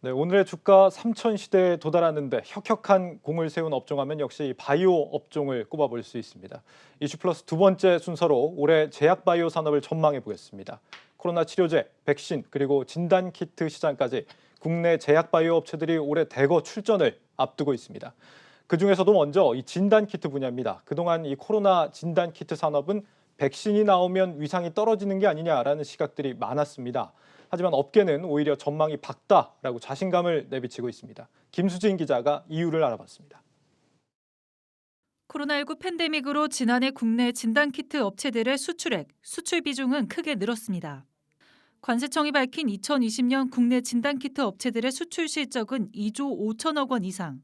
네, 오늘의 주가 3천 시대에 도달하는데 혁혁한 공을 세운 업종하면 역시 바이오 업종을 꼽아볼 수 있습니다. 이슈 플러스 두 번째 순서로 올해 제약 바이오 산업을 전망해 보겠습니다. 코로나 치료제, 백신, 그리고 진단 키트 시장까지 국내 제약 바이오 업체들이 올해 대거 출전을 앞두고 있습니다. 그중에서도 먼저 이 진단 키트 분야입니다. 그동안 이 코로나 진단 키트 산업은 백신이 나오면 위상이 떨어지는 게 아니냐라는 시각들이 많았습니다. 하지만 업계는 오히려 전망이 밝다라고 자신감을 내비치고 있습니다. 김수진 기자가 이유를 알아봤습니다. 코로나19 팬데믹으로 지난해 국내 진단키트 업체들의 수출액, 수출 비중은 크게 늘었습니다. 관세청이 밝힌 2020년 국내 진단키트 업체들의 수출 실적은 2조 5천억 원 이상.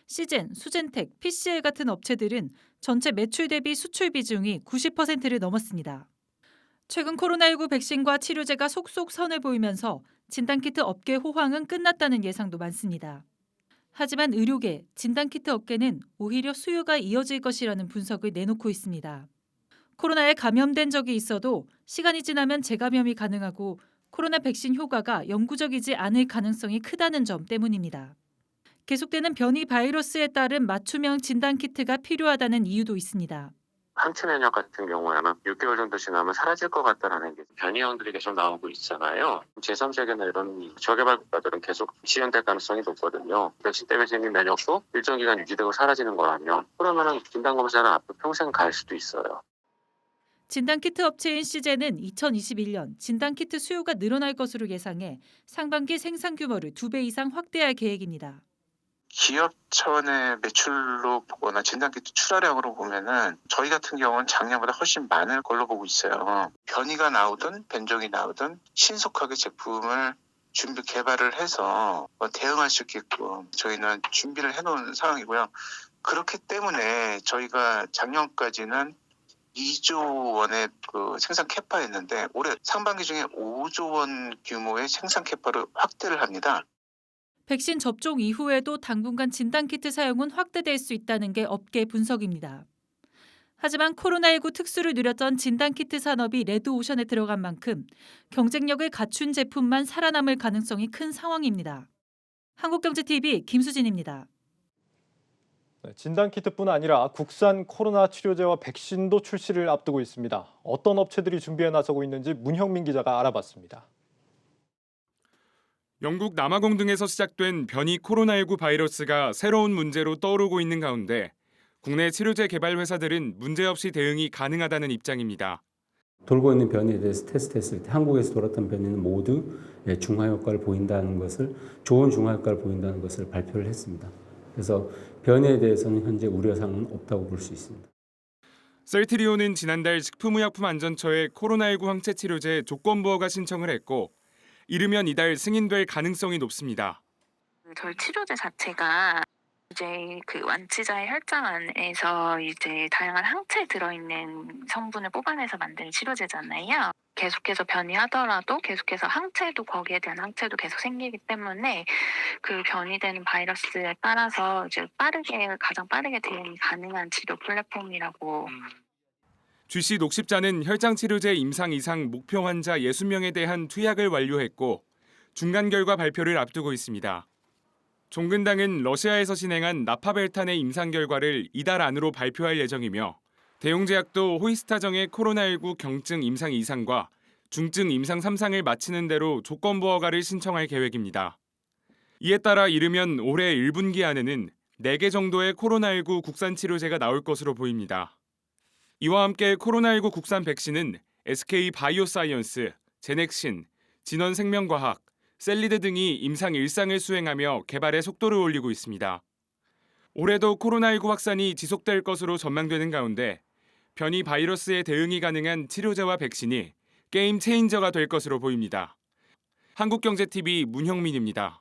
시젠, 수젠텍, PCL 같은 업체들은 전체 매출 대비 수출 비중이 90%를 넘었습니다. 최근 코로나19 백신과 치료제가 속속 선을 보이면서 진단키트 업계 호황은 끝났다는 예상도 많습니다. 하지만 의료계, 진단키트 업계는 오히려 수요가 이어질 것이라는 분석을 내놓고 있습니다. 코로나에 감염된 적이 있어도 시간이 지나면 재감염이 가능하고 코로나 백신 효과가 영구적이지 않을 가능성이 크다는 점 때문입니다. 계속되는 변이 바이러스에 따른 맞춤형 진단키트가 필요하다는 이유도 있습니다. 항체 면역 같은 경우에는 6개월 정도 지나면 사라질 것 같다라는 게 변이형들이 계속 나오고 있잖아요. 제3세계나 이런 저개발 국가들은 계속 지연될 가능성이 높거든요. 백신 때문에 생긴 면역도 일정 기간 유지되고 사라지는 거라면 그러면은 진단검사는 앞으로 평생 갈 수도 있어요. 진단키트 업체인 시젠은 2021년 진단키트 수요가 늘어날 것으로 예상해 상반기 생산 규모를 2배 이상 확대할 계획입니다. 기업 차원의 매출로 보거나 진단키트 출하량으로 보면은 저희 같은 경우는 작년보다 훨씬 많을 걸로 보고 있어요. 변이가 나오든 변종이 나오든 신속하게 제품을 개발을 해서 대응할 수 있게끔 저희는 준비를 해놓은 상황이고요. 그렇기 때문에 저희가 작년까지는 2조 원의 생산 캐파였는데 올해 상반기 중에 5조 원 규모의 생산 캐파를 확대를 합니다. 백신 접종 이후에도 당분간 진단키트 사용은 확대될 수 있다는 게 업계 분석입니다. 하지만 코로나19 특수를 누렸던 진단키트 산업이 레드오션에 들어간 만큼 경쟁력을 갖춘 제품만 살아남을 가능성이 큰 상황입니다. 한국경제TV 김수진입니다. 진단 키트뿐 아니라 국산 코로나 치료제와 백신도 출시를 앞두고 있습니다. 어떤 업체들이 준비해 나서고 있는지 문형민 기자가 알아봤습니다. 영국 남아공 등에서 시작된 변이 코로나19 바이러스가 새로운 문제로 떠오르고 있는 가운데 국내 치료제 개발 회사들은 문제없이 대응이 가능하다는 입장입니다. 돌고 있는 변이에 대해서 테스트했을 때 한국에서 돌았던 변이는 모두 중화 효과를 보인다는 것을 좋은 중화 효과를 보인다는 것을 발표를 했습니다. 그래서 변이에 대해서는 현재 우려사항은 없다고 볼 수 있습니다. 셀트리온은 지난달 식품의약품안전처에 코로나19 항체 치료제 조건부허가 신청을 했고 이르면 이달 승인될 가능성이 높습니다. 저희 치료제 자체가 이제 그 완치자의 혈장 안에서 이제 다양한 항체에 들어있는 성분을 뽑아내서 만든 치료제잖아요. 계속해서 변이하더라도 계속해서 항체도 거기에 대한 항체도 계속 생기기 때문에 그 변이되는 바이러스에 따라서 이제 가장 빠르게 대응이 가능한 치료 플랫폼이라고. GC 녹십자는 혈장 치료제 임상 이상 목표 환자 60명에 대한 투약을 완료했고 중간 결과 발표를 앞두고 있습니다. 종근당은 러시아에서 진행한 나파벨탄의 임상 결과를 이달 안으로 발표할 예정이며 대용제약도 호이스타정의 코로나19 경증 임상 2상과 중증 임상 3상을 마치는 대로 조건부 허가를 신청할 계획입니다. 이에 따라 이르면 올해 1분기 안에는 4개 정도의 코로나19 국산 치료제가 나올 것으로 보입니다. 이와 함께 코로나19 국산 백신은 SK 바이오사이언스, 제넥신, 진원생명과학, 셀리드 등이 임상 1상을 수행하며 개발에 속도를 올리고 있습니다. 올해도 코로나19 확산이 지속될 것으로 전망되는 가운데 변이 바이러스에 대응이 가능한 치료제와 백신이 게임 체인저가 될 것으로 보입니다. 한국경제TV 문형민입니다.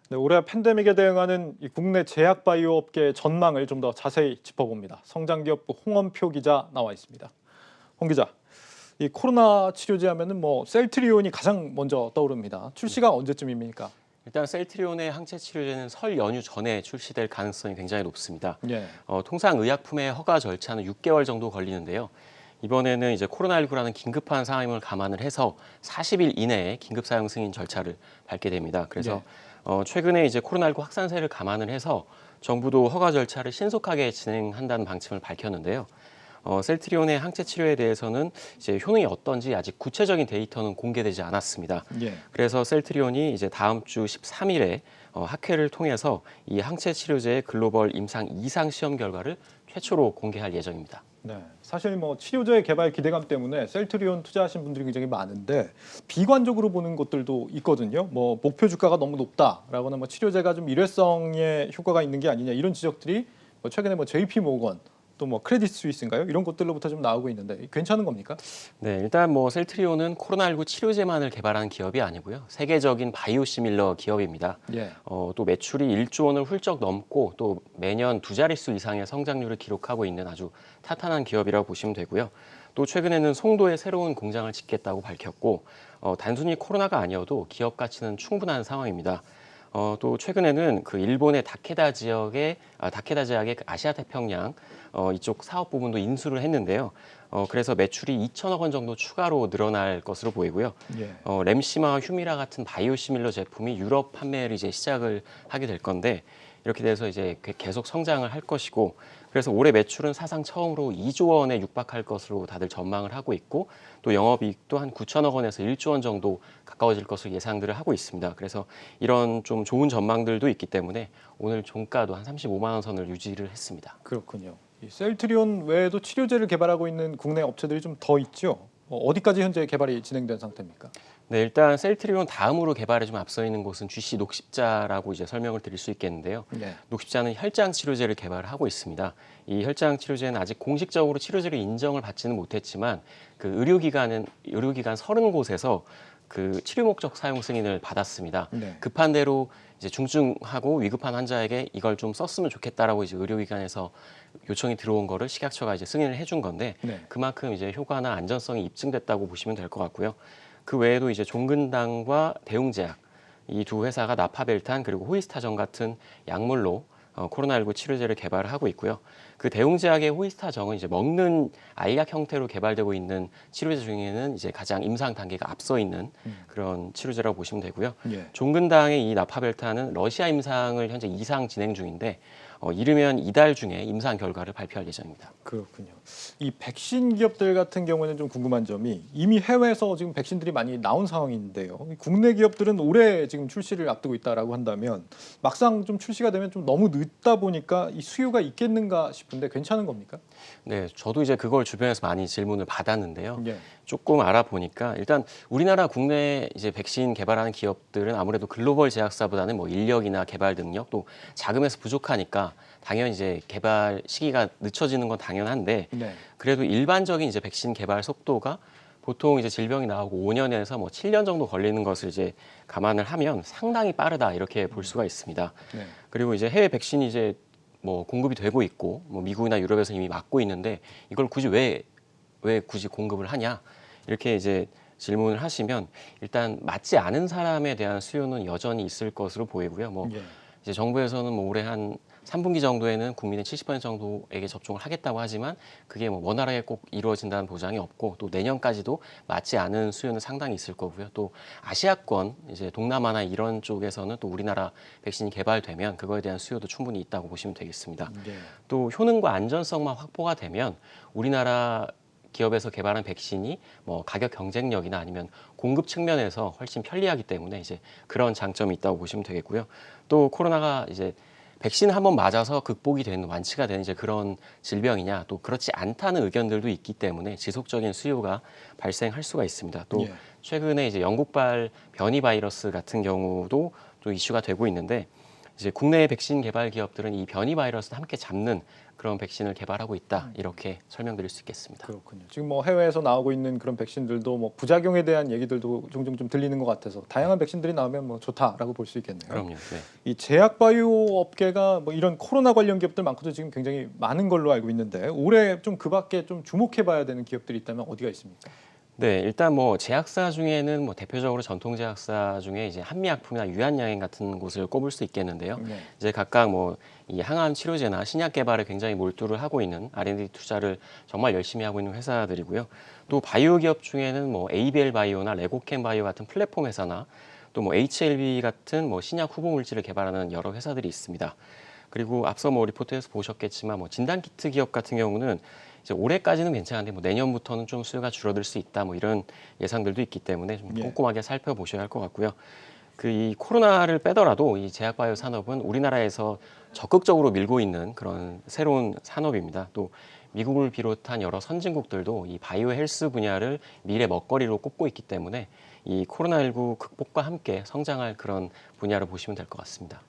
네, 올해 팬데믹에 대응하는 이 국내 제약 바이오 업계의 전망을 좀 더 자세히 짚어봅니다. 성장기업부 홍원표 기자 나와 있습니다. 홍 기자, 이 코로나 치료제 하면은 셀트리온이 가장 먼저 떠오릅니다. 출시가 언제쯤입니까? 일단 셀트리온의 항체 치료제는 설 연휴 전에 출시될 가능성이 굉장히 높습니다. 예. 통상 의약품의 허가 절차는 6개월 정도 걸리는데요. 이번에는 이제 코로나19라는 긴급한 상황을 감안을 해서 40일 이내에 긴급 사용 승인 절차를 밟게 됩니다. 그래서 최근에 이제 코로나19 확산세를 감안을 해서 정부도 허가 절차를 신속하게 진행한다는 방침을 밝혔는데요. 셀트리온의 항체 치료에 대해서는 이제 효능이 어떤지 아직 구체적인 데이터는 공개되지 않았습니다. 예. 그래서 셀트리온이 이제 다음 주 13일에 학회를 통해서 이 항체 치료제의 글로벌 임상 2상 시험 결과를 최초로 공개할 예정입니다. 네, 사실 뭐 치료제 개발 기대감 때문에 셀트리온 투자하신 분들이 굉장히 많은데 비관적으로 보는 것들도 있거든요. 뭐 목표 주가가 너무 높다라거나 뭐 치료제가 좀 일회성의 효과가 있는 게 아니냐 이런 지적들이 뭐 최근에 뭐 JP 모건 또 뭐 크레딧 스위스인가요? 이런 것들로부터 좀 나오고 있는데 괜찮은 겁니까? 네, 일단 뭐 셀트리온은 코로나19 치료제만을 개발한 기업이 아니고요. 세계적인 바이오시밀러 기업입니다. 예. 또 매출이 1조 원을 훌쩍 넘고 또 매년 두 자릿수 이상의 성장률을 기록하고 있는 아주 탄탄한 기업이라고 보시면 되고요. 또 최근에는 송도에 새로운 공장을 짓겠다고 밝혔고 단순히 코로나가 아니어도 기업 가치는 충분한 상황입니다. 또 최근에는 그 일본의 다케다 제약의 그 아시아 태평양 이쪽 사업 부분도 인수를 했는데요. 그래서 매출이 2천억 원 정도 추가로 늘어날 것으로 보이고요. 예. 램시마와 휴미라 같은 바이오시밀러 제품이 유럽 판매를 이제 시작을 하게 될 건데 이렇게 돼서 이제 계속 성장을 할 것이고 그래서 올해 매출은 사상 처음으로 2조 원에 육박할 것으로 다들 전망을 하고 있고 또 영업이익도 한 9천억 원에서 1조 원 정도 가까워질 것으로 예상들을 하고 있습니다. 그래서 이런 좀 좋은 전망들도 있기 때문에 오늘 종가도 한 35만 원 선을 유지를 했습니다. 그렇군요. 이 셀트리온 외에도 치료제를 개발하고 있는 국내 업체들이 좀 더 있죠. 어디까지 현재 개발이 진행된 상태입니까? 네, 일단 셀트리온 다음으로 개발에 좀 앞서 있는 곳은 GC 녹십자라고 이제 설명을 드릴 수 있겠는데요. 네. 녹십자는 혈장 치료제를 개발을 하고 있습니다. 이 혈장 치료제는 아직 공식적으로 치료제로 인정을 받지는 못했지만 그 의료기관 30곳에서 그 치료 목적 사용 승인을 받았습니다. 네. 급한 대로 이제 중증하고 위급한 환자에게 이걸 좀 썼으면 좋겠다라고 이제 의료기관에서 요청이 들어온 거를 식약처가 이제 승인을 해준 건데 네. 그만큼 이제 효과나 안전성이 입증됐다고 보시면 될 것 같고요. 그 외에도 이제 종근당과 대웅제약 이 두 회사가 나파벨탄 그리고 호이스타전 같은 약물로 코로나19 치료제를 개발을 하고 있고요. 그 대웅제약의 호이스타정은 이제 먹는 알약 형태로 개발되고 있는 치료제 중에는 이제 가장 임상 단계가 앞서 있는 그런 치료제라고 보시면 되고요. 예. 종근당의 이 나파벨탄은 러시아 임상을 현재 2상 진행 중인데 이르면 이달 중에 임상 결과를 발표할 예정입니다. 그렇군요. 이 백신 기업들 같은 경우는 좀 궁금한 점이 이미 해외에서 지금 백신들이 많이 나온 상황인데요. 국내 기업들은 올해 지금 출시를 앞두고 있다라고 한다면 막상 좀 출시가 되면 좀 너무 늦다 보니까 이 수요가 있겠는가 싶은데 괜찮은 겁니까? 네, 저도 이제 그걸 주변에서 많이 질문을 받았는데요. 예. 조금 알아보니까 일단 우리나라 국내 이제 백신 개발하는 기업들은 아무래도 글로벌 제약사보다는 뭐 인력이나 개발 능력 또 자금에서 부족하니까 당연히 이제 개발 시기가 늦춰지는 건 당연한데 네. 그래도 일반적인 이제 백신 개발 속도가 보통 이제 질병이 나오고 5년에서 뭐 7년 정도 걸리는 것을 이제 감안을 하면 상당히 빠르다 이렇게 볼 수가 있습니다. 네. 그리고 이제 해외 백신이 이제 뭐 공급이 되고 있고 뭐 미국이나 유럽에서 이미 맞고 있는데 이걸 굳이 왜 굳이 공급을 하냐 이렇게 이제 질문을 하시면 일단 맞지 않은 사람에 대한 수요는 여전히 있을 것으로 보이고요. 뭐 예. 이제 정부에서는 뭐 올해 한 3분기 정도에는 국민의 70% 정도에게 접종을 하겠다고 하지만 그게 뭐 원활하게 꼭 이루어진다는 보장이 없고 또 내년까지도 맞지 않은 수요는 상당히 있을 거고요. 또 아시아권 이제 동남아나 이런 쪽에서는 또 우리나라 백신이 개발되면 그거에 대한 수요도 충분히 있다고 보시면 되겠습니다. 네. 또 효능과 안전성만 확보가 되면 우리나라 기업에서 개발한 백신이 뭐 가격 경쟁력이나 아니면 공급 측면에서 훨씬 편리하기 때문에 이제 그런 장점이 있다고 보시면 되겠고요. 또 코로나가 이제 백신 한번 맞아서 극복이 되는 완치가 되는 이제 그런 질병이냐 또 그렇지 않다는 의견들도 있기 때문에 지속적인 수요가 발생할 수가 있습니다. 또 예. 최근에 이제 영국발 변이 바이러스 같은 경우도 또 이슈가 되고 있는데 이제 국내 백신 개발 기업들은 이 변이 바이러스를 함께 잡는 그런 백신을 개발하고 있다 이렇게 설명드릴 수 있겠습니다. 그렇군요. 지금 뭐 해외에서 나오고 있는 그런 백신들도 뭐 부작용에 대한 얘기들도 종종 좀 들리는 것 같아서 다양한 백신들이 나오면 뭐 좋다라고 볼 수 있겠네요. 그럼요. 네. 이 제약 바이오 업계가 뭐 이런 코로나 관련 기업들 많고도 지금 굉장히 많은 걸로 알고 있는데 올해 좀 그밖에 좀 주목해봐야 되는 기업들이 있다면 어디가 있습니까? 네, 일단 뭐 제약사 중에는 뭐 대표적으로 전통 제약사 중에 이제 한미약품이나 유한양행 같은 곳을 꼽을 수 있겠는데요. 네. 이제 각각 뭐 이 항암 치료제나 신약 개발에 굉장히 몰두를 하고 있는 R&D 투자를 정말 열심히 하고 있는 회사들이고요. 또 바이오 기업 중에는 뭐 ABL 바이오나 레고캠 바이오 같은 플랫폼 회사나 또 뭐 HLB 같은 뭐 신약 후보 물질을 개발하는 여러 회사들이 있습니다. 그리고 앞서 뭐 리포트에서 보셨겠지만 뭐 진단키트 기업 같은 경우는 이제 올해까지는 괜찮은데 뭐 내년부터는 좀 수요가 줄어들 수 있다 뭐 이런 예상들도 있기 때문에 좀 예. 꼼꼼하게 살펴보셔야 할 것 같고요. 그 이 코로나를 빼더라도 이 제약바이오 산업은 우리나라에서 적극적으로 밀고 있는 그런 새로운 산업입니다. 또 미국을 비롯한 여러 선진국들도 이 바이오 헬스 분야를 미래 먹거리로 꼽고 있기 때문에 이 코로나19 극복과 함께 성장할 그런 분야로 보시면 될 것 같습니다.